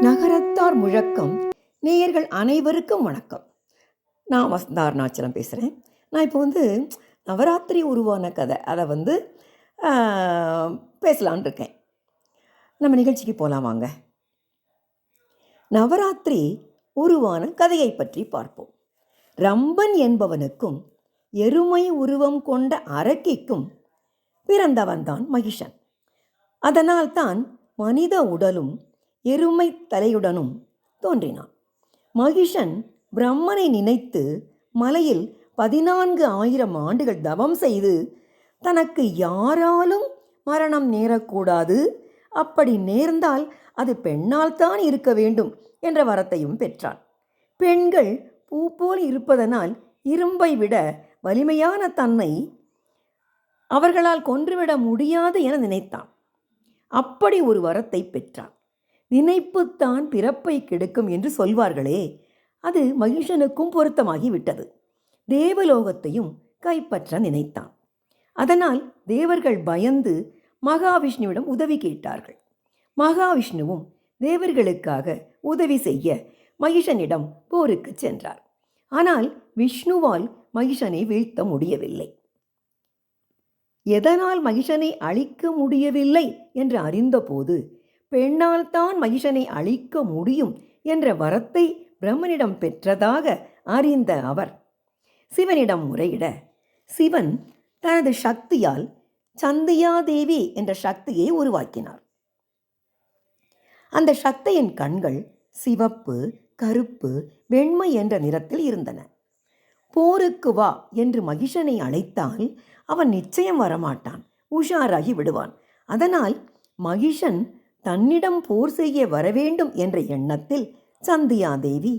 நகரத்தார் முழக்கம். நேயர்கள் அனைவருக்கும் வணக்கம். நான் வசந்தா அருணாச்சலம் பேசுகிறேன். நான் இப்போ நவராத்திரி உருவான கதை அதை பேசலான் இருக்கேன். நம்ம நிகழ்ச்சிக்கு போகலாம் வாங்க. நவராத்திரி உருவான கதையை பற்றி பார்ப்போம். ரம்பன் என்பவனுக்கும் எருமை உருவம் கொண்ட அரக்கிக்கும் பிறந்தவன்தான் மகிஷன். அதனால்தான் மனித உடலும் எருமை தலையுடனும் தோன்றினான். மகிஷன் பிரம்மனை நினைத்து மலையில் 14,000 ஆண்டுகள் தவம் செய்து தனக்கு யாராலும் மரணம் நேரக்கூடாது, அப்படி நேர்ந்தால் அது பெண்ணால் தான் இருக்க வேண்டும் என்ற வரத்தையும் பெற்றான். பெண்கள் பூ போல் இருப்பதனால் இரும்பை விட வலிமையான தன்னை அவர்களால் கொன்றுவிட முடியாது என நினைத்தான். அப்படி ஒரு வரத்தை பெற்றான். நினைப்புத்தான் பிறப்பை கெடுக்கும் என்று சொல்வார்களே, அது மகிஷனுக்கும் பொருத்தமாகிவிட்டது. தேவலோகத்தையும் கைப்பற்ற நினைத்தான். அதனால் தேவர்கள் பயந்து மகாவிஷ்ணுவிடம் உதவி கேட்டார்கள். மகாவிஷ்ணுவும் தேவர்களுக்காக உதவி செய்ய மகிஷனிடம் போருக்கு சென்றார். ஆனால் விஷ்ணுவால் மகிஷனை வீழ்த்த முடியவில்லை. எதனால் மகிஷனை அழிக்க முடியவில்லை என்று அறிந்தபோது பெண்ணால் தான் மகிஷனை அழிக்க முடியும் என்ற வரத்தை பிரம்மனிடம் பெற்றதாக அறிந்த அவர் சிவனிடம் முறையிட, சிவன் தனது சக்தியால் சந்தியாதேவி என்ற சக்தியை உருவாக்கினார். அந்த சக்தியின் கண்கள் சிவப்பு, கருப்பு, வெண்மை என்ற நிறத்தில் இருந்தன. போருக்கு வா என்று மகிஷனை அழைத்தால் அவன் நிச்சயம் வரமாட்டான், உஷாராகி விடுவான். அதனால் மகிஷன் தன்னிடம் போர் செய்ய வரவேண்டும் என்ற எண்ணத்தில் சந்தியாதேவி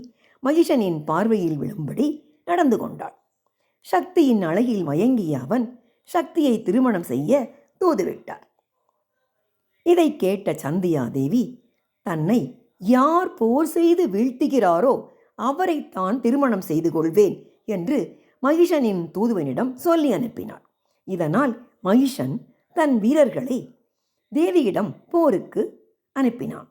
மகிஷனின் பார்வையில் விழும்படி நடந்து கொண்டாள். சக்தியின் அழகில் மயங்கிய அவன் சக்தியை திருமணம் செய்ய தூதுவிட்டார். இதை கேட்ட சந்தியாதேவி தன்னை யார் போர் செய்து வீழ்த்துகிறாரோ அவரைத்தான் திருமணம் செய்து கொள்வேன் என்று மகிஷனின் தூதுவனிடம் சொல்லி அனுப்பினாள். இதனால் மகிஷன் தன் வீரர்களை தேவியிடம் போருக்கு அனுப்பினான்.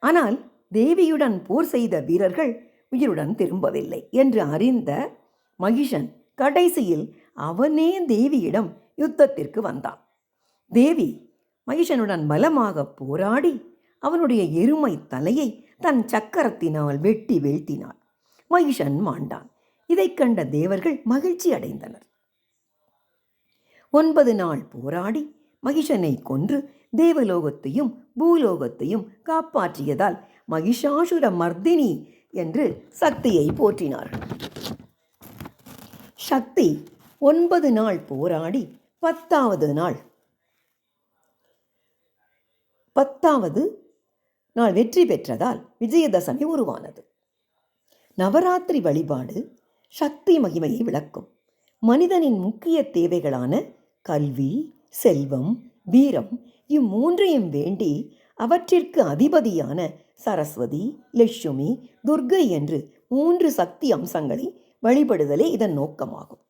ஆனால் தேவியுடன் போர் செய்த வீரர்கள் உயிருடன் திரும்பவில்லை என்று அறிந்த மகிஷன் கடைசியில் அவனே தேவியிடம் யுத்தத்திற்கு வந்தான். தேவி மகிஷனுடன் பலமாக போராடி அவனுடைய எருமை தலையை தன் சக்கரத்தினால் வெட்டி வீழ்த்தினாள். மகிஷன் மாண்டான். இதை கண்ட தேவர்கள் மகிழ்ச்சி அடைந்தனர். 9 நாள் போராடி மகிஷனை கொன்று தேவலோகத்தையும் பூலோகத்தையும் காப்பாற்றியதால் மகிஷாசுர மர்தினி என்று சக்தியை போற்றினார்கள். சக்தி 9 நாள் போராடி 10வது நாள் வெற்றி பெற்றதால் விஜயதசமி உருவானது. நவராத்திரி வழிபாடு சக்தி மகிமையை விளக்கும். மனிதனின் முக்கிய தேவைகளான கல்வி, செல்வம், வீரம் இம்மூன்றையும் வேண்டி அவற்றிற்கு அதிபதியான சரஸ்வதி, லட்சுமி, துர்கை என்று 3 சக்தி அம்சங்களை வழிபடுதலே இதன் நோக்கமாகும்.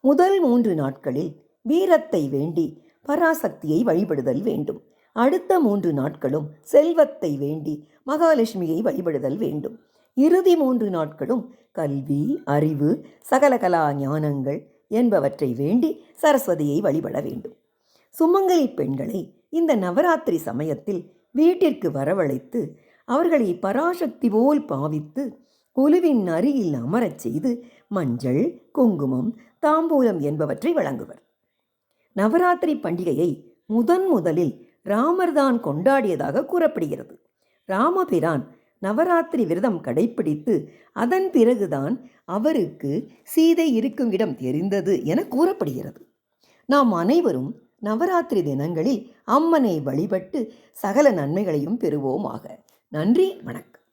முதல் 3 நாட்களில் வீரத்தை வேண்டி பராசக்தியை வழிபடுதல் வேண்டும். அடுத்த 3 நாட்களும் செல்வத்தை வேண்டி மகாலட்சுமியை வழிபடுதல் வேண்டும். இறுதி 3 நாட்களும் கல்வி, அறிவு, சகல கலா ஞானங்கள் என்பவற்றை வேண்டி சரஸ்வதியை வழிபட வேண்டும். சுமங்கலி பெண்களை இந்த நவராத்திரி சமயத்தில் வீட்டிற்கு வரவழைத்து அவர்களை பராசக்தி போல் பாவித்து குழுவின் அருகில் அமரச் செய்து மஞ்சள், குங்குமம், தாம்பூலம் என்பவற்றை வழங்குவர். நவராத்திரி பண்டிகையை முதலில் ராமர்தான் கொண்டாடியதாக கூறப்படுகிறது. ராமபிரான் நவராத்திரி விரதம் கடைப்பிடித்து அதன் பிறகுதான் அவருக்கு சீதை இருக்கும் இடம் தெரிந்தது என கூறப்படுகிறது. நாம் அனைவரும் நவராத்திரி தினங்களில் அம்மனை வழிபட்டு சகல நன்மைகளையும் பெறுவோமாக. நன்றி, வணக்கம்.